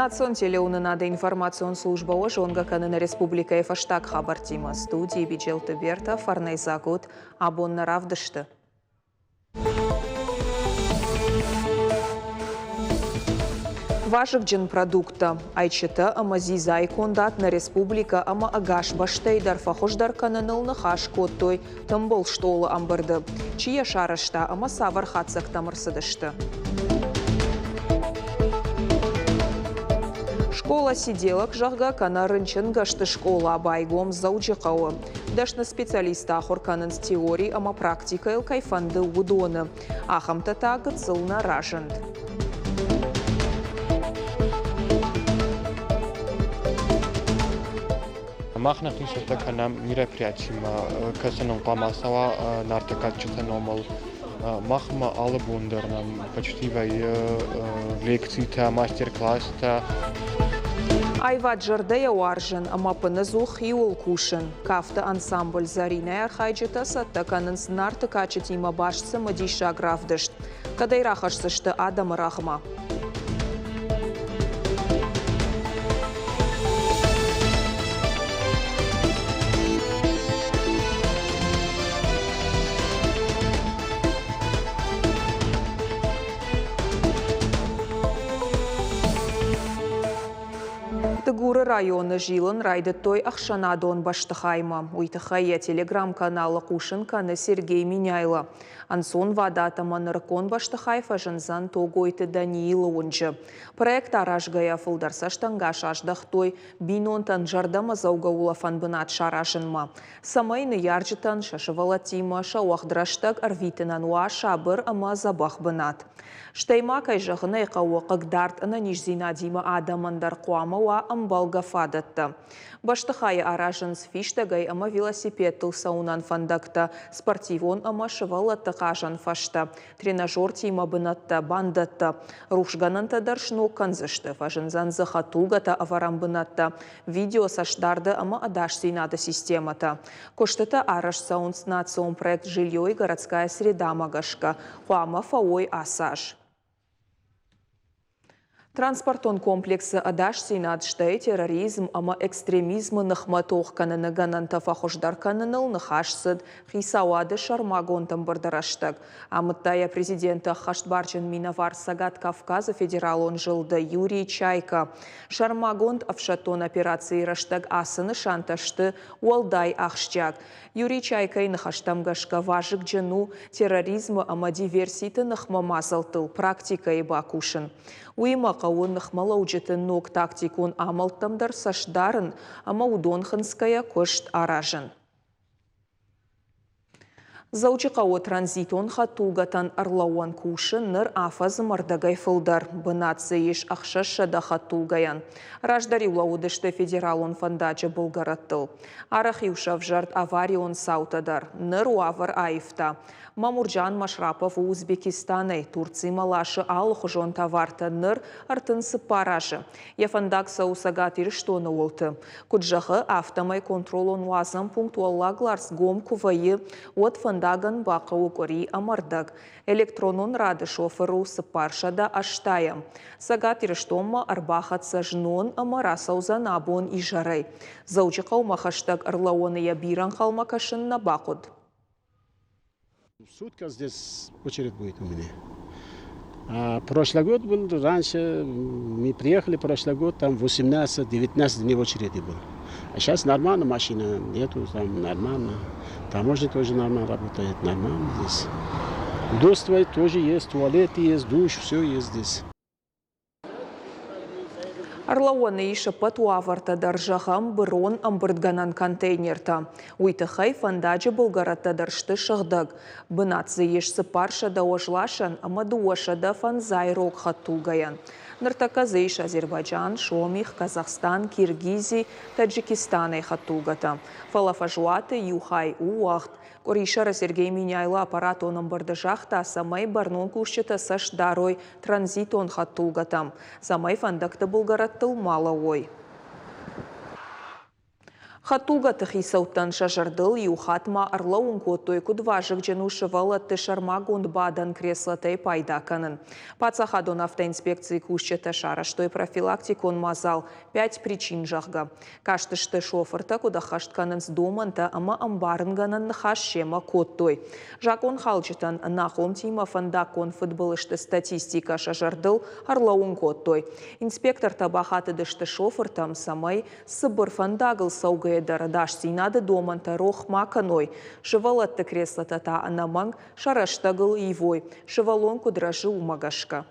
Национ телеунынады информацион службауы жонга канына республика фаштаг хабартима студии Биджелты Берта Фарнайзагут абонна равдышты. Важык джин продукта. Айчыта ама зизай кондат на республика ама агаш баштейдар фахождар кананылны хаш коттой тымбол штолы амбырды. Чия шарышта ама савар хатсак тамырсыдышты. Школа сиделок жағға канарынчын гашты школа байгом заучықауы. Дашны специалиста ахурканын теории ама практика ил кайфанды удоны. Ахамта тагыт сылна ражынд. Махнах нишата канам мероприятиема касаном памасава нартакатчата номал махма алабундернам почти вай лекцита мастер-класста. Айват жардая уаржын, ама пынызух иул кушын. Кафта ансамбль Зарина архайджыта сатта канын снарты качет има башцы мадиша графдышт. Кадай рахашсышты адам рахма. Тыгуры районы жилын райдыттой Ахшанадон баштыхайма. Уйтыхая телеграм-каналы Кушын каны Сергей Миняйла. Ансон вадатама ныркон баштыхайфа жынзан тогойты Даниила онжы. Проект аражгая фылдарса штангаш аждахтой бинонтан жардама заугаулафан бынат шарашынма. Самайны яржытан шашывалатима шауахдраштаг арвитынан уа шабыр ама забах бынат. Штайма кайжығына иқауы қығдарт ына нижзина дима адамандар қуама уа амбалга фадатты. Баштыхай аражын сфиштагай ама велосипед тылсаунан фандакта, спортивон ама шывалатты қажан фашта, тренажер тима бынатта бандатта, рухшгананта даршну канзышты, фажынзан захатулгата аварам бынатта, видео саштарды ама адаш зинады системата. Коштыта араш саунс национ проект жилье и городская среда магашка, хуама фауой асаж. Транспортон комплексы адаш синадштай терроризм ама экстремизмы нахматох кананы гананта фахождар кананыл нахашсыд хисауады шармагонтам бардараштаг. Амыттая президента Хаштбарчын Минавар Сагат Кавказа федералон жылды Юрий Чайка. Шармагонт авшатон операции раштаг асыны шанташты уалдай ахшчак. Юрий Чайка и нахаштамгашка важык джану терроризмы ама диверситы нахмамазалтыл практика и бакушын. Уйма қауын нахмалаужеты ног тактикун амалтамдар саштарын ама удонхынская кошт аражын. Заучықауы транзитон хатулгатан арлауан кушын ныр афазы мардагай фылдар. Бынатсы еш ақшашада хатулгаян. Раждари улаудышты федералон фандачы бұлгараттыл. Арахиушав жарт аварион саутадар. Ныр уавар айфта. Мамурджан Машрапов Узбекистанай, Турции малашы алых жон таварта ныр артынсы парашы. Яфандак саусагат ирштоны олты. Куджахы автомай контролон уазам пунктуаллагларс гом кувайы от фандаган бақа укори амардаг. Электронон рады шоферу сыпаршада аштаям. Сагат ирштомма арбахатса жнон амара саузан абон и жарай. Заучықау махаштаг арлауаны ябиран халмакашын на бақуд. Сутка здесь очередь будет у меня. Прошлый год был, раньше мы приехали, прошлый год там 18-19 дней в очереди был. А сейчас нормально, машина нету, там нормально. Таможня тоже нормально работает, нормально здесь. Доступ тоже есть, туалет есть, душ, все есть здесь. Арлауаны ишы патуаварта даржахам бұрон амбырдганан контейнерта. Уйтыхай фандаджы бұлгаратта даршты шығдаг. Бынатсы ешсі паршада ожлашан, амады ошада фанзай рок хаттулгаян. Ныртаказы иш Азербайджан, Шомих, Казахстан, Киргизий, Таджикистанай хаттулгата. Фалафажуаты юхай уахт. Коришара Сергей Миняйла аппаратоном бардажахта самай барнон кушчета сашдарой транзитон хаттулгатам. Самай фандакта булгараттыл мала ой. Хатулга тахисаутан шажардыл юхатма арлаун котой кудважик дженушевала тешармагун бадан креслатай пайдаканын. Пацахадон автоинспекции кушчета шараштой профилактикон мазал 5 причин жахга. Каштышты шофырта кудахаштканын с доманта ама амбарынганын хашшема коттой. Жакон халчитан нахом тима фандакон футболышты статистика шажардыл арлаун коттой. Инспектор табахаты дышты шофыртам самай сыбыр фандагыл саугая дарадаш синады доманта рох маканой. Шевалатты креслатата анаманг шараштагыл ивой. Шевалон кудражы умагашка.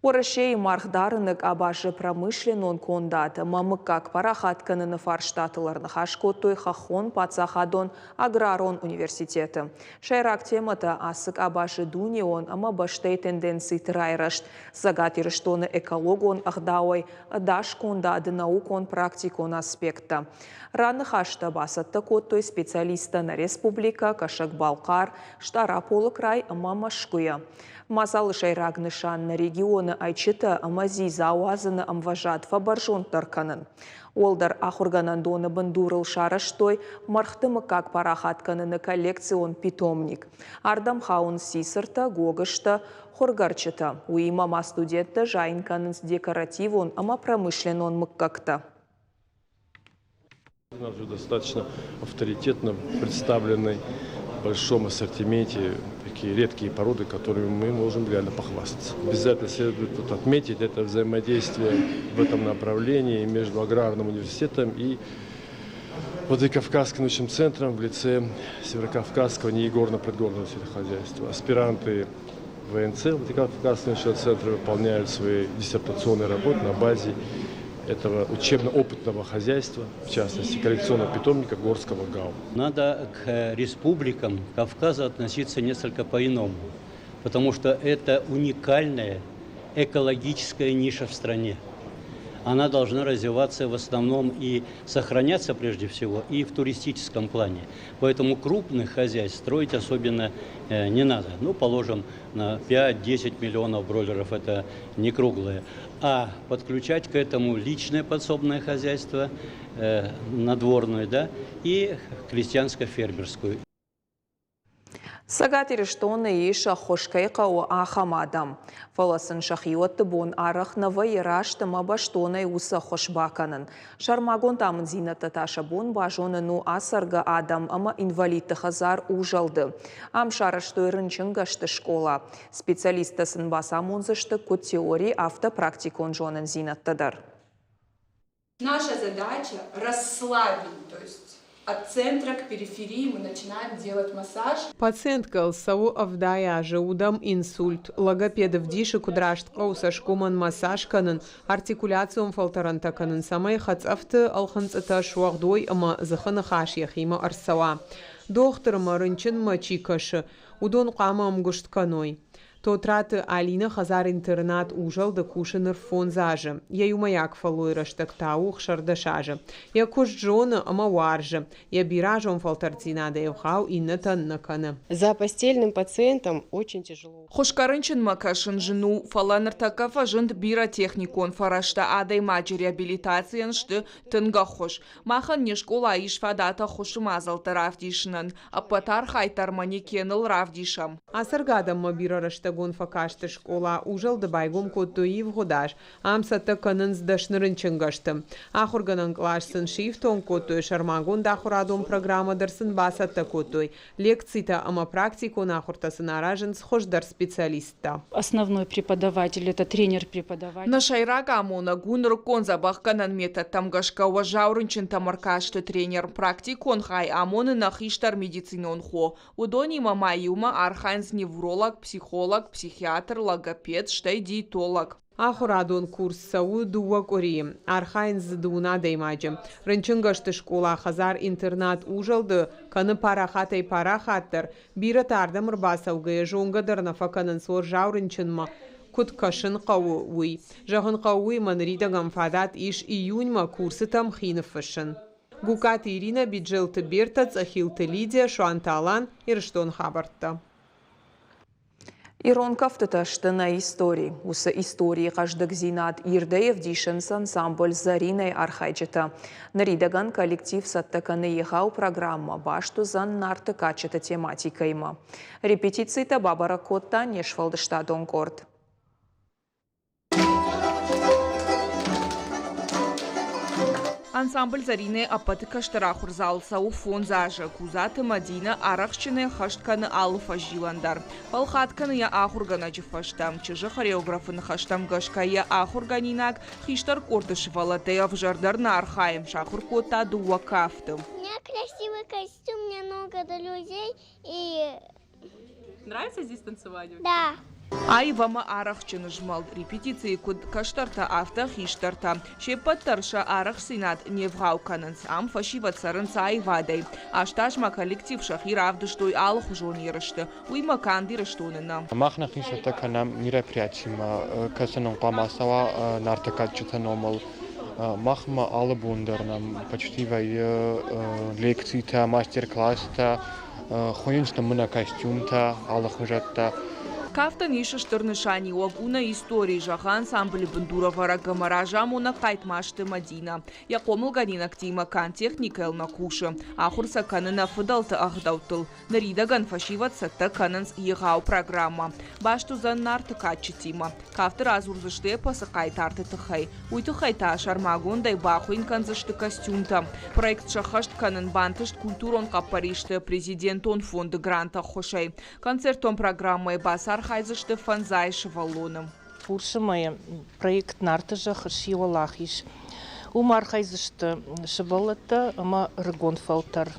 Орашей мархдарынық абашы промышленон кондат. Мамыкак парахатканын фарштатыларны хашкоттой хахон пацахадон аграрон университеті. Шайрак темата асык абашы дунион, ама баштай тенденций тырайрашт. Загатирыштоны экологон ахдауай, даш кондады наукон практикон аспекта. Раны хашта басатты коттой специалиста на республика, кашак Балкар, штара полы край, ама машкуя. Масалы шайрак нышанны регионы айчыта амази зауазыны амважат фабаржон тарканын. Олдар ахурганан доны бандурыл шараштой мархтымы как парахатканыны коллекцион питомник. Ардам хаун сисырта, гогышта, хоргарчыта. Уимама студентта жайынканын декоративон, ама промышленон мыккакта. У нас уже достаточно авторитетно представлены в большом ассортименте такие редкие породы, которыми мы можем реально похвастаться. Обязательно следует тут отметить это взаимодействие в этом направлении между аграрным университетом и Владикавказским научным центром в лице Северокавказского неигорно-предгорного сельскохозяйства. Аспиранты ВНЦ Владикавказского научного центра выполняют свои диссертационные работы на базе этого учебно-опытного хозяйства, в частности, коллекционного питомника Горского ГАУ. Надо к республикам Кавказа относиться несколько по-иному, потому что это уникальная экологическая ниша в стране. Она должна развиваться в основном и сохраняться прежде всего и в туристическом плане. Поэтому крупных хозяйств строить особенно не надо. Ну, положим, на 5-10 миллионов бройлеров это не круглое. А подключать к этому личное подсобное хозяйство, надворное, да, и крестьянско-фермерскую. Сагатир штоны иша хошкайка о ахамадам. Фаласын шахиотты бон арах навай раштыма баштонай уса хошбаканын. Шармагон тамын зинаты таша бон бажоныну асарга адам ама инвалидты хазар ужалды. Ам шараштой рынчынгашты школа. Специалистасын басамонзышты код теории автопрактикон жонын зинаттыдар. Наша задача расслабить, то есть от центра к периферии мы начинаем делать массаж. Пациентка сау авдая жеудам инсульт. Логопедов диши кудрашт каусашкуман массаж канын, артикуляцион фалтаранта канын самай хацафты алханцата шуагдой ама захана хашьяхима арсава. Доктор марынчын мачикашы, удон қамам гуштканой. Тотраты Алина хазар интернат ужал да кушаныр фонзажы. Я юмаяк фалойра штактаух шардашажы. Я кушджона ама варжы. Я биражом фалтарцина да евхау инната накана. За постельным пациентом очень тяжело. Хошкарынчын макашын жыну фаланыртака фажынт биротехникон фарашта адай маджи реабилитациян шты тынга хош. Махан не школа иш фадата хошумазал таравдишнан. А патар хайтар манекеныл равдишам. Асаргадам мабира раштагон факашты школа ужал да байгом коттуи в годаш. Амсата канын сдашнырын чынгаштым. Ахурганан клашсын шифтон коттуи шармагон дахурадон программа дарсын басатта коттуи. Лекцита ама практикон ахуртасын аражын схождар специалиста. Основной преподаватель это тренер-преподаватель. На шайрага амона гунр конзабах канан метод тамгашка уважаурынчын тамаркашты тренер практикон хай амоны нахиштар медицинон хо. Удони мама юма арханс невролог, психолог, психиатр, логопед, штай диетолог. Ахурадон курс сау дуа кори. Архайн задуна деймаджем. Рынчынгашты школа хазар интернат ужалды. Каны парахатай парахаттыр. Бира тардам рбасаугая жонгадыр нафаканын сор жаурынчынма. Кут кашын қауы уй. Жағын қауы манридагам фадат иш июньма курсы там хиныфышын. Гукат Ирина биджелты бертац ахилты Лидия Шуанталан ирштон хабартта. Ирон кафтыташты на истории. Усы истории каждых зинат Ирдеев дишенс ансамбль Зариной архайчета. Наридаган коллектив саттаканы ехау программа башту зан нарты качета тематикайма. Репетиции-то бабара котта нешвалдышта донкорд. Ансамбль Зарины апатыка штарахур залсау фон зажа кузаты Мадина арахчыны хаштканы алыфа жиландар. Палхатканы я ахургана жифаштам. Чыжы хореографын хаштам гашкая ахурганинак хиштар кортышевала теяв жардар на архаем шахур кота дуа кафты. У меня красивый костюм, мне много друзей и... Нравится здесь танцевать? Да. Айвама арахчыны жмал. Репетиции куд каштарта авто хиштарта. Шепаттарша арах синат невгаукананс ам фашива царынца айвадай. Ашташма коллектив шахир авдыштой алых ужон ерышты. Уйма кандирыштонына. Махнах нишатаканам мероприятима касаның памасава нартакатчыта номал. Махма алыбундернам почти вай лекций-та, мастер-класс-та, хуйнчта мына костюм-та, алых ужатта. Кафта ниша штырнышани уагуна истории жаха ансамбль бандуровара гамаража мона кайтмашты Мадина. Я комыл ганин актима кан техника эл на куша. Ахурса канына фыдалты ахдаутыл. Наридаган фашиват сатта кананс егау программа. Башту зан нарты качетима. Кафта разурзышты пасы кайтарты тыхай. Уйты хайта шармагондай бахуин канзышты костюмта. Проект шахашт канын бантышт культурон капаришты президентон фонды гранта хошай. Концертон программы басар Хайзышты фанзайш валоном. Пуршимая проект нартыжах шиолахиш. Умар хайзышты шибалата ама ргонфалтар.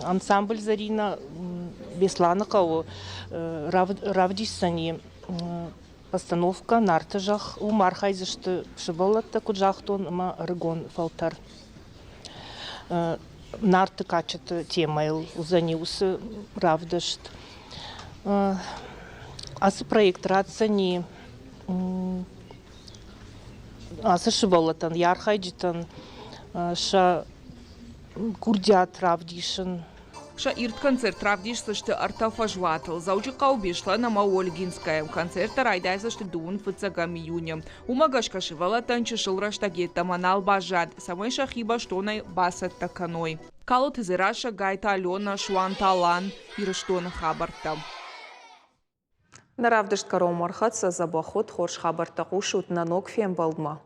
Ансамбль Зарина Бесланыкау равдисани постановка нартыжах. Умар хайзышты шибалата куджахтон ама ргонфалтар. Нарты качет темайл узаниусы равдышт. Асы проект рацани асы шибалатан ярхайджитан ша курдят равдишин. Ша ирт концерт равдишсышты артафа жватыл. Заучи каубишла на Маольгинская. Концерта райдайсышты дуун в 5 июня. Умагашка шивала танчишил раштагетта манал бажад. Самой шахиба штонай басат таканой. Калот изираша гайта Алена Шуанталан ирыштон хабарта. Наравдышт каромархатса забахот хорш хабарта кушут на ног фем балдма.